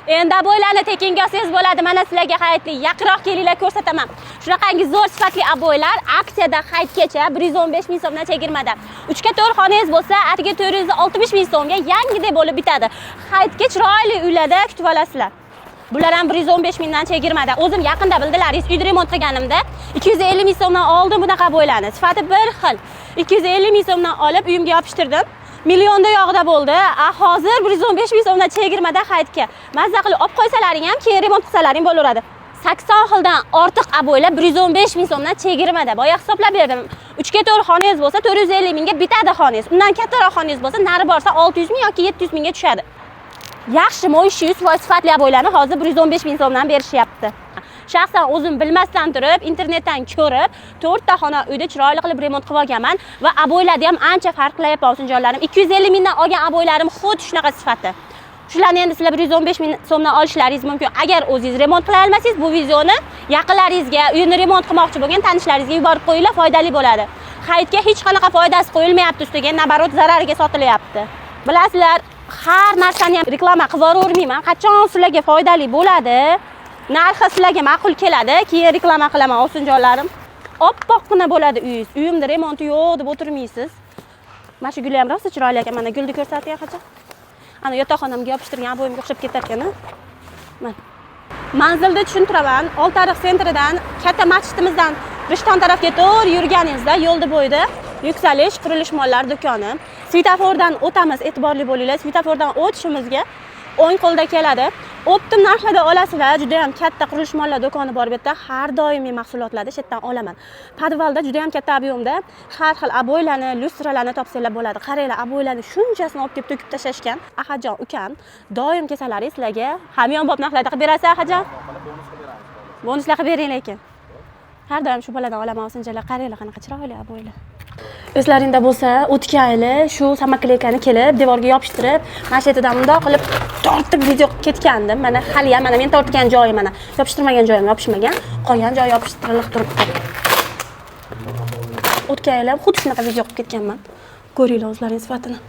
Endi aboylarni tekinga olsangiz bo'ladi. Mana sizlarga hayitli yaqinroq kelinglar ko'rsataman. Shunaqangi zo'r sifatli aboylar aksiyada hayitgacha 115 ming so'mdan chegirmada. 3 ga 4 xonangiz bo'lsa, atiga 460 ming so'mga yangidek bo'lib bitadi. Hayitga chiroyli uylarda kutib olasizlar. Bular ham 115 mingdan chegirmada. O'zim yaqinda bildilaringiz, uyda remont qilganimda 250 ming so'mdan oldim bunaqa aboylarni. Sifati bir xil. 250 ming so'mdan olib uyimga yopishtirdim. Millionda yog'da bo'ldi. Hozir 115 ming so'mdan chegirmada hayitga. Mazza qilib olib qo'ysalaring ham, keyin remont qilsalaring bo'laveradi. 80 xildan ortiq aboylar 115 ming so'mdan chegirmada. Boya hisoblab berdim. 3 ga 4 xonangiz bo'lsa 450 mingga bitadi xonangiz. Undan kattaroq xonangiz bo'lsa, nari borsa 600 ming yoki 700 mingga tushadi. Yaxshi mo'yshi sifatli aboylarni hozir 115 ming so'mdan berishyapti. Shaxsan o'zim bilmasdan turib, internetdan ko'rib, 4 ta xona uyda chiroyli qilib remont qilib olganman va aboylarda ham ancha farq qilyapti sinjonlarim. 250 mingdan olgan aboylarim xuddi shunaqa sifati. Shularni endi sizlar 115 ming so'mdan olishlaringiz mumkin. Agar o'zingiz remont qila olmasangiz, bu videoni yaqinlaringizga, uyini remont qilmoqchi bo'lgan tanishlaringizga yuborib qo'yinglar, foydali bo'ladi. Hayitga hech qanaqa foydasi qo'yilmayapti ustiga, nabarot zarariga sotilyapti. Bilasizlar, har narsani ham reklama qilib yubormayman. Qachon sizlarga foydali bo'ladi, narxi sizlarga ma'qul keladi, keyin reklama qilaman o'sinjonlarim. Oppoqqina bo'ladi uyingiz. Uyimda remonti yo'q deb o'tirmaysiz. Mana shu guli ham rosa chiroyli ekan. Mana gulni ko'rsating qachon. Ana yotoqxonamga yopishtirgan aboyimga o'xshab ketar ekan. Mana. Manzilda tushuntiraman. Oltiariq sentridan, katta masjidimizdan Rishton tarafga to'g'ri yurganingizda yo'lda bo'yida Yuksalish qurilish mollari do'koni. Svetofordan o'tamiz, e'tiborli bo'linglar. Svetofordan o'tishimizga o'ng qo'lda keladi. Optim narxlarda olasizlar. Juda ham katta qurilish mollar do'koni bor bu yerda. Har doimiy mahsulotlarni shu yerdan olaman. Podvalda juda ham katta ob'yomda har xil aboylarni, lyustralarni topsanglar bo'ladi. Qaranglar, aboylarni shunchasini olib kelib to'kib tashlashgan. Ahajon ukam, doim kelsalaringiz sizlarga hamyonbop narxlarda qilib berasiz, Ahajon. Bonuslar qilib bering lekin. Har doim shu boladan olaman o'sinjalar. Qaranglar, qanaqa chiroyli aboylar. O'zlaringda bo'lsa, o'tkayli shu samakleykani kelib, devorga yopishtirib, mashetidan bundoq qilib tortib video ketgandim. Mana hali ham mana men tortgan joyi mana, yopishtirmagan joyim yopishmagan, qolgan joyi yopishtirilib turibdi. O'tkayli xuddi shunaqa video qilib ketganman. Ko'ringlar o'zlaringiz sifatini.